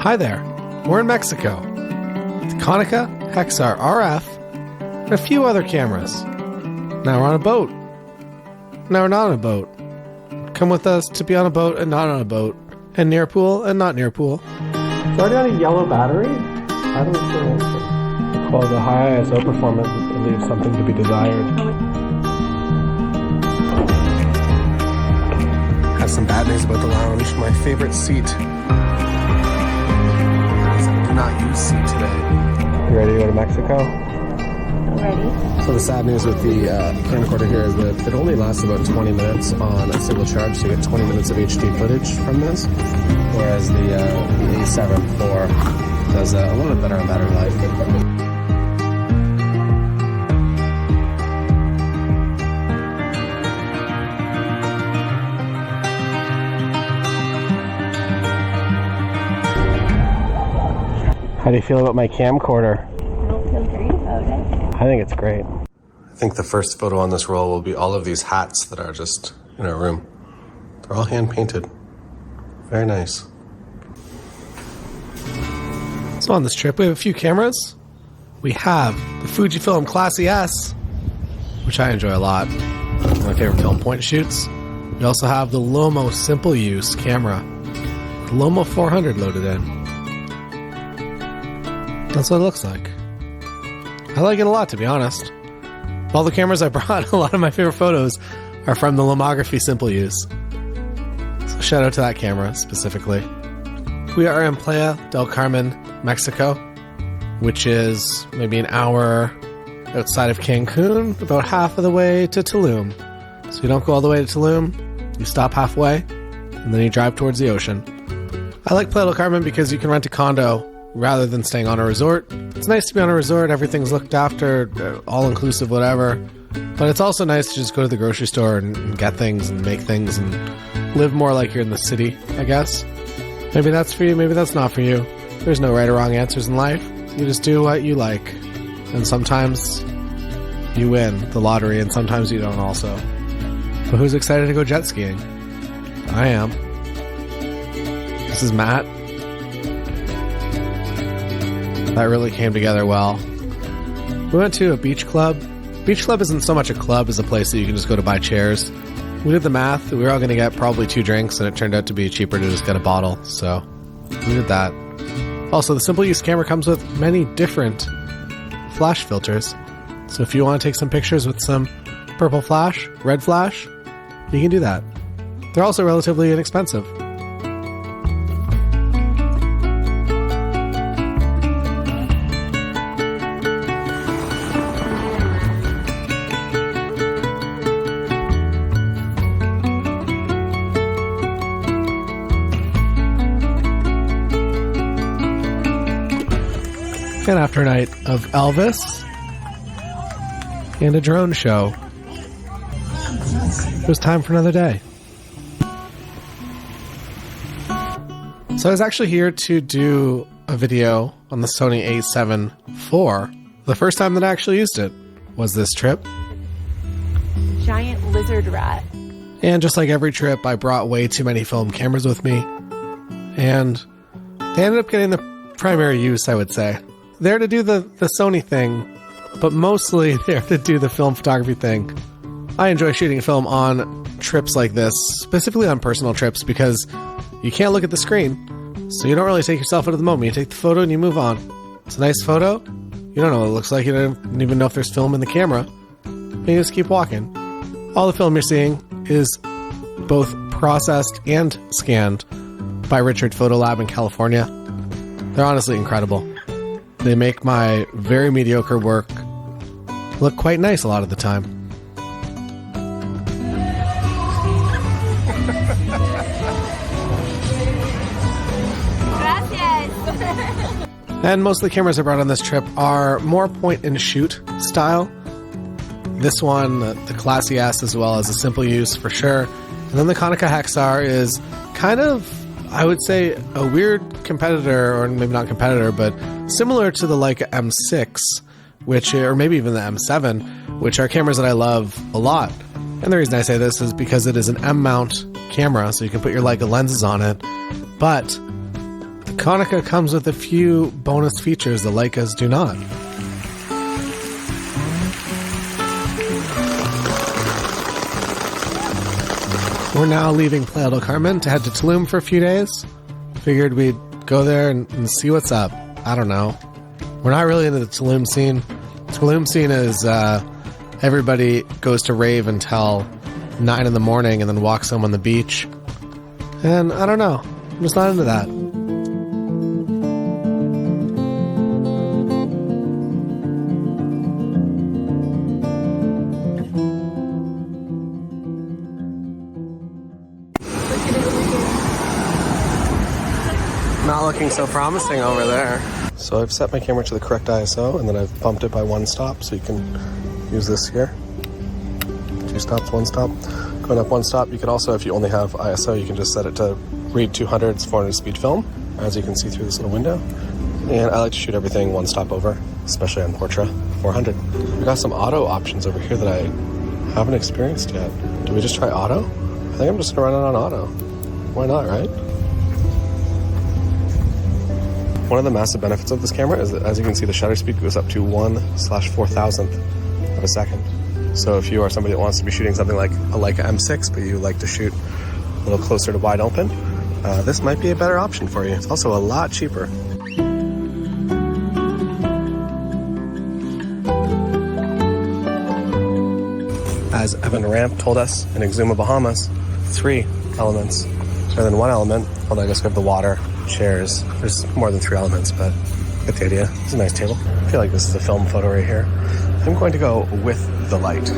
Hi there, we're in Mexico. The Konica Hexar RF and a few other cameras. Now we're on a boat. Now we're not on a boat. Come with us to be on a boat and not on a boat, and near pool and not near pool. It's already on a yellow battery? How do we feel? Well, the high ISO performance leaves something to be desired. Have some bad news about the lounge. My favorite seat is a do not use seat today. You ready to go to Mexico? Ready. So the sad news with the camcorder here is that it only lasts about 20 minutes on a single charge, so you get 20 minutes of HD footage from this, whereas the A7 IV does a little bit better on battery life. How do you feel about my camcorder? I don't feel great about it. I think it's great. I think the first photo on this roll will be all of these hats that are just in our room. They're all hand painted. Very nice. So on this trip, we have a few cameras. We have the Fujifilm Classy S, which I enjoy a lot. One of my favorite film point shoots. We also have the Lomo Simple Use camera. The Lomo 400 loaded in. That's what it looks like. I like it a lot, to be honest. Of all the cameras I brought, a lot of my favorite photos are from the Lomography Simple Use. So shout out to that camera specifically. We are in Playa del Carmen, Mexico, which is maybe an hour outside of Cancun, about half of the way to Tulum. So you don't go all the way to Tulum, you stop halfway, and then you drive towards the ocean. I like Playa del Carmen because you can rent a condo rather than staying on a resort. It's nice to be on a resort, everything's looked after, all-inclusive, whatever. But it's also nice to just go to the grocery store and get things and make things and live more like you're in the city, I guess. Maybe that's for you, maybe that's not for you. There's no right or wrong answers in life. You just do what you like. And sometimes you win the lottery and sometimes you don't also. But who's excited to go jet skiing? I am. This is Matt. That really came together well. We went to a beach club. Beach club isn't so much a club as a place that you can just go to buy chairs. We did the math. We were all going to get probably 2 drinks, and it turned out to be cheaper to just get a bottle. So we did that. Also, the Simple Use camera comes with many different flash filters. So if you want to take some pictures with some purple flash, red flash, you can do that. They're also relatively inexpensive. And after a night of Elvis and a drone show, it was time for another day. So I was actually here to do a video on the Sony A7 IV. The first time that I actually used it was this trip. Giant lizard rat. And just like every trip, I brought way too many film cameras with me. And they ended up getting the primary use, I would say. There to do the Sony thing, but mostly there to do the film photography thing. I enjoy shooting film on trips like this, specifically on personal trips, because you can't look at the screen, so you don't really take yourself into the moment. You take the photo and you move on. It's a nice photo. You don't know what it looks like. You don't even know if there's film in the camera. And you just keep walking. All the film you're seeing is both processed and scanned by Richard Photo Lab in California. They're honestly incredible. They make my very mediocre work look quite nice a lot of the time. Gracias. And most of the cameras I brought on this trip are more point and shoot style. This one, the Classy S, as well as a Simple Use for sure. And then the Konica Hexar is kind of, I would say, a weird competitor, or maybe not competitor, but similar to the Leica M6, which, or maybe even the M7, which are cameras that I love a lot. And the reason I say this is because it is an M-mount camera, so you can put your Leica lenses on it. But the Konica comes with a few bonus features the Leicas do not. We're now leaving Playa del Carmen to head to Tulum for a few days. Figured we'd go there and see what's up. I don't know. We're not really into the Tulum scene. Tulum scene is everybody goes to rave until 9 in the morning and then walks home on the beach. And I don't know. I'm just not into that. Not looking so promising over there. So I've set my camera to the correct ISO and then I've bumped it by 1 stop so you can use this here. 2 stops, 1 stop. Going up 1 stop, you could also, if you only have ISO, you can just set it to read 200, it's 400 speed film, as you can see through this little window. And I like to shoot everything 1 stop over, especially on Portra 400. We got some auto options over here that I haven't experienced yet. Do we just try auto? I think I'm just gonna run it on auto. Why not, right? One of the massive benefits of this camera is that, as you can see, the shutter speed goes up to 1/4000th of a second. So if you are somebody that wants to be shooting something like a Leica M6, but you like to shoot a little closer to wide open, this might be a better option for you. It's also a lot cheaper. As Evan Ramp told us in Exuma, Bahamas, 3 elements rather than 1 element, although I guess we have the water, chairs. There's more than 3 elements, but get the idea. It's a nice table. I feel like this is a film photo right here. I'm going to go with the light.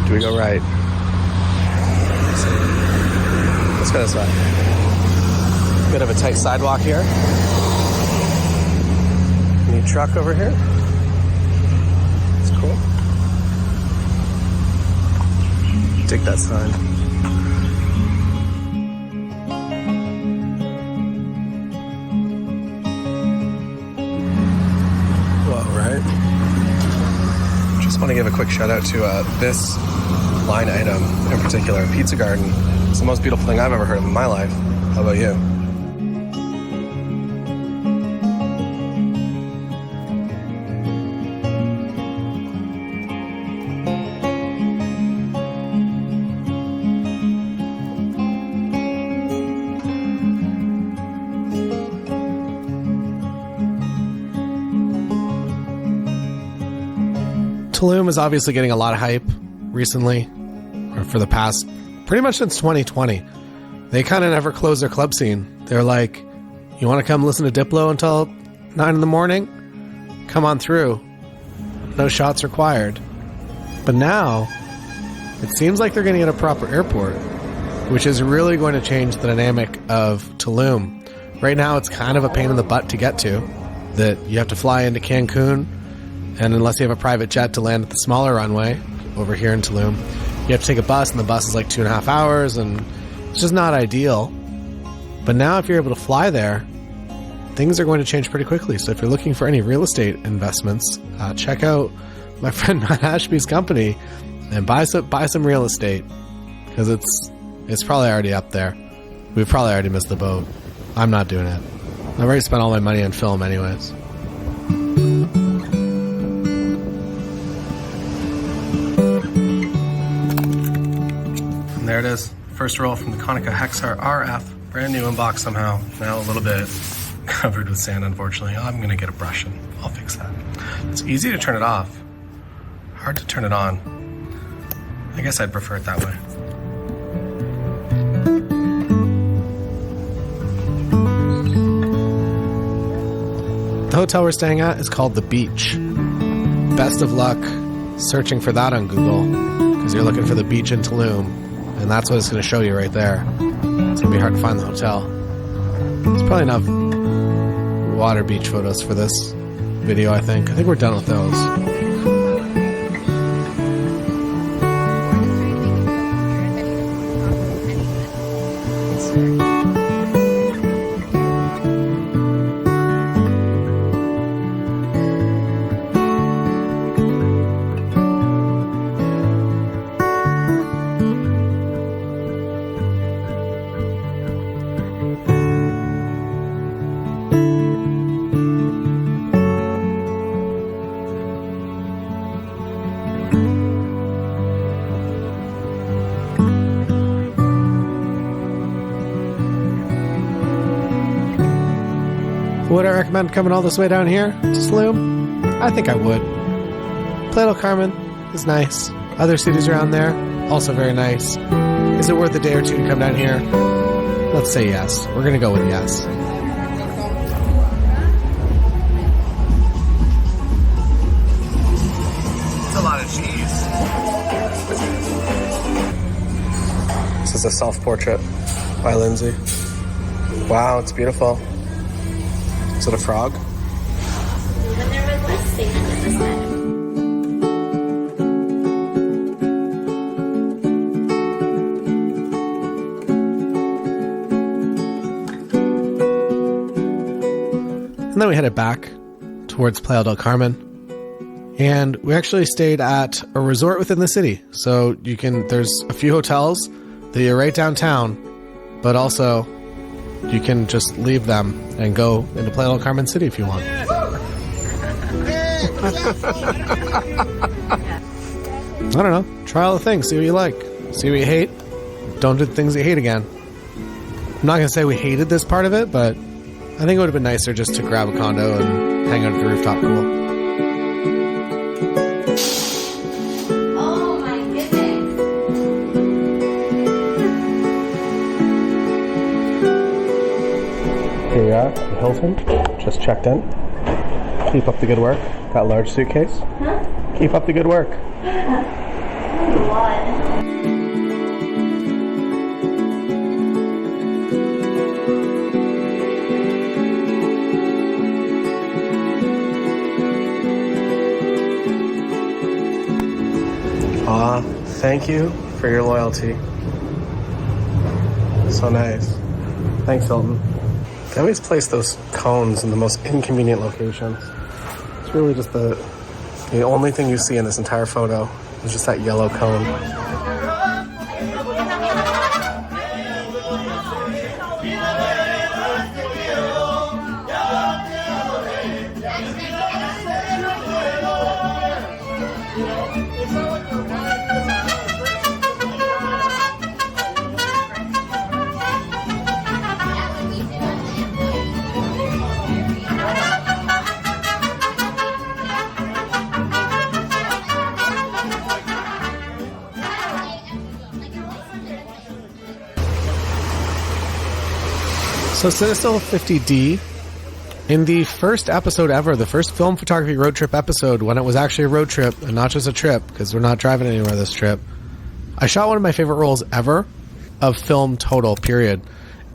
Do we go right? Let's go this way. Bit of a tight sidewalk here. Any truck over here? It's cool. Dig that sign. Whoa, right? Just want to give a quick shout out to this line item in particular, Pizza Garden. It's the most beautiful thing I've ever heard of in my life. How about you? Tulum is obviously getting a lot of hype recently, or for the past, pretty much since 2020. They kind of never close their club scene. They're like, you want to come listen to Diplo until 9 in the morning? Come on through. No shots required. But now, it seems like they're going to get a proper airport, which is really going to change the dynamic of Tulum. Right now, it's kind of a pain in the butt to get to, that you have to fly into Cancun, and unless you have a private jet to land at the smaller runway over here in Tulum, you have to take a bus, and the bus is like 2.5 hours, and it's just not ideal. But now if you're able to fly there, things are going to change pretty quickly. So if you're looking for any real estate investments, check out my friend Matt Ashby's company and buy some real estate, because it's probably already up there. We've probably already missed the boat. I'm not doing it. I've already spent all my money on film anyways. And there it is. First roll from the Konica Hexar RF. Brand new in box somehow. Now a little bit covered with sand, unfortunately. I'm going to get a brush and I'll fix that. It's easy to turn it off. Hard to turn it on. I guess I'd prefer it that way. The hotel we're staying at is called The Beach. Best of luck searching for that on Google, because you're looking for the beach in Tulum, and that's what it's going to show you right there. It's going to be hard to find the hotel. It's probably enough water beach photos for this video, I think. I think we're done with those. Would I recommend coming all this way down here to Tulum? I think I would. Playa del Carmen is nice. Other cities around there, also very nice. Is it worth a day or two to come down here? Let's say yes. We're going to go with yes. It's a lot of cheese. This is a self-portrait by Lindsay. Wow, it's beautiful. Is it a frog? But there was less sand at this time. And then we headed back towards Playa del Carmen. And we actually stayed at a resort within the city. So there's a few hotels that are right downtown, but also you can just leave them and go into Playa del Carmen City if you want. I don't know. Try all the things. See what you like. See what you hate. Don't do the things you hate again. I'm not going to say we hated this part of it, but I think it would have been nicer just to grab a condo and hang out at the rooftop pool. Oh my goodness. Here we are at the Hilton. Just checked in. Keep up the good work. Got a large suitcase. Huh? Keep up the good work. That's a lot. Aw, thank you for your loyalty. So nice. Thanks, Hilton. They always place those cones in the most inconvenient locations. It's really just the only thing you see in this entire photo is just that yellow cone. So Cinestill 50D, in the first episode ever, the first film photography road trip episode, when it was actually a road trip and not just a trip, because we're not driving anywhere this trip, I shot one of my favorite rolls ever of film total, period.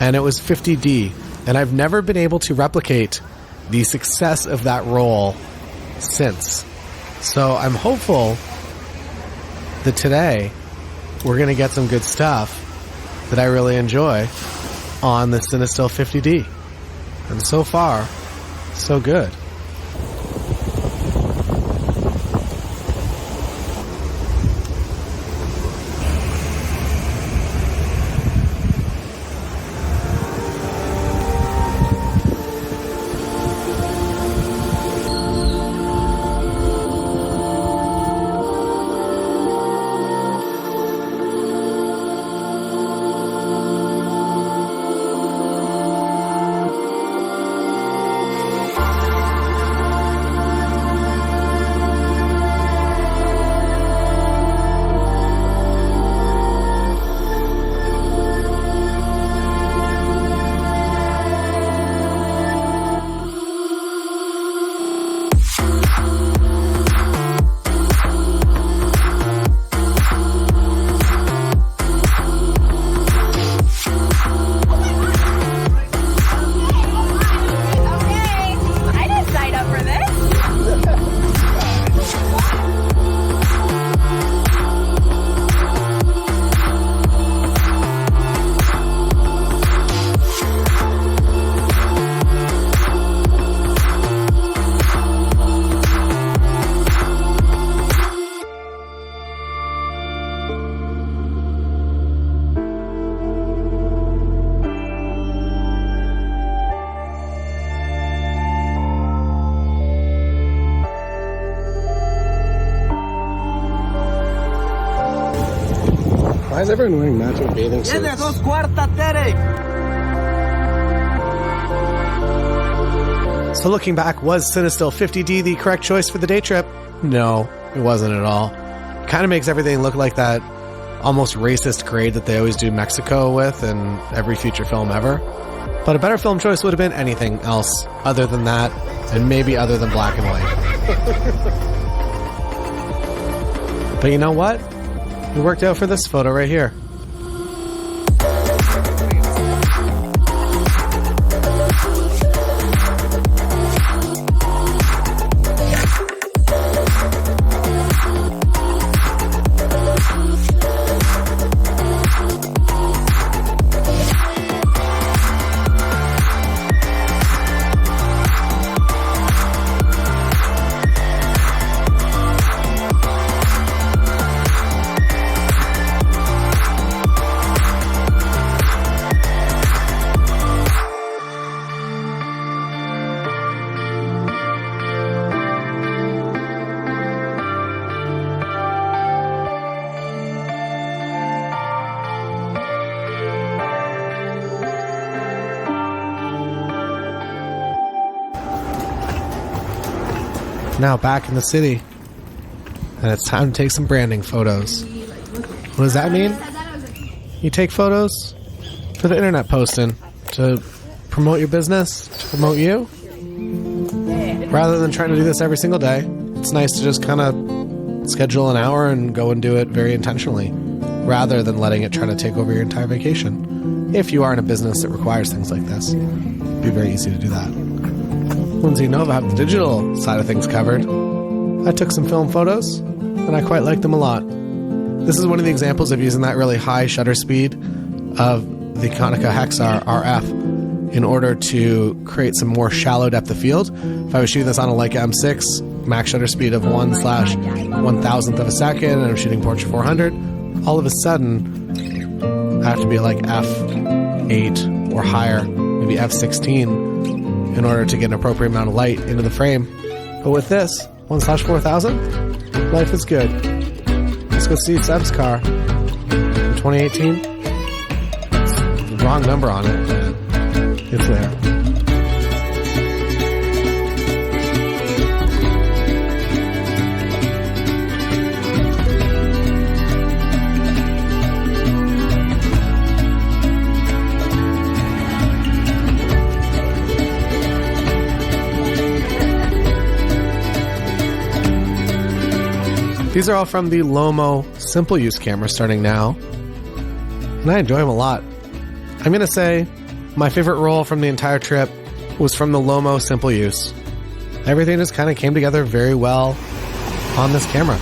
And it was 50D. And I've never been able to replicate the success of that roll since. So I'm hopeful that today we're going to get some good stuff that I really enjoy on the Cinestill 50D. And so far, so good. Why is everyone wearing matching bathing suits? So looking back, was Cinestill 50D the correct choice for the day trip? No, it wasn't at all. Kind of makes everything look like that almost racist grade that they always do Mexico with in every feature film ever. But a better film choice would have been anything else other than that, and maybe other than black and white. But you know what? It worked out for this photo right here. Now back in the city, and it's time to take some branding photos. What does that mean? You take photos for the internet posting to promote your business, to promote you. Rather than trying to do this every single day, it's nice to just kind of schedule an hour and go and do it very intentionally, rather than letting it try to take over your entire vacation. If you are in a business that requires things like this, it'd be very easy to do that. Lindsay Nova have the digital side of things covered. I took some film photos, and I quite like them a lot. This is one of the examples of using that really high shutter speed of the Konica Hexar RF in order to create some more shallow depth of field. If I was shooting this on a Leica M6, max shutter speed of 1/1000th of a second, and I'm shooting portrait 400, all of a sudden, I have to be like f8 or higher, maybe f16, in order to get an appropriate amount of light into the frame. But with this, 1/4000, life is good. Let's go see Seb's car in 2018. It's the wrong number on it, but it's there. These are all from the Lomo simple use camera starting now, and I enjoy them a lot. I'm going to say my favorite roll from the entire trip was from the Lomo simple use. Everything just kind of came together very well on this camera.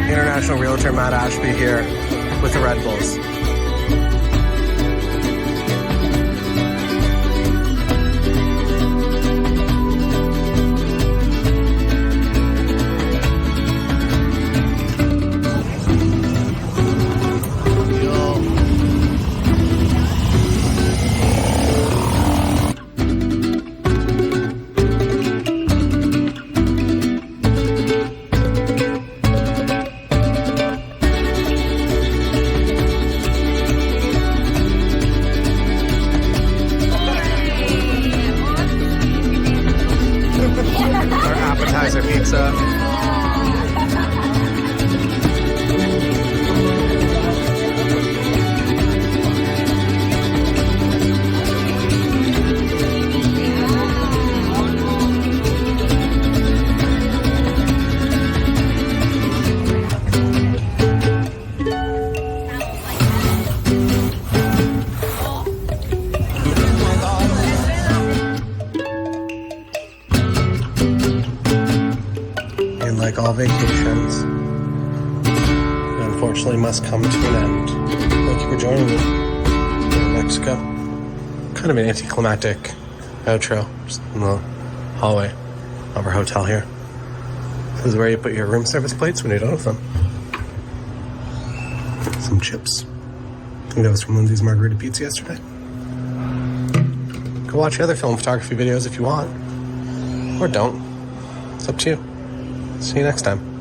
International Realtor Matt Ashby here with the Red Bulls. Pizza. Like all vacations, it unfortunately must come to an end. Thank you for joining me in Mexico. Kind of an anticlimactic outro, just in the hallway of our hotel here. This is where you put your room service plates when you're done with them. Some chips. I think that was from Lindsay's Margarita Pizza yesterday. Go watch the other film photography videos if you want. Or don't. It's up to you. See you next time.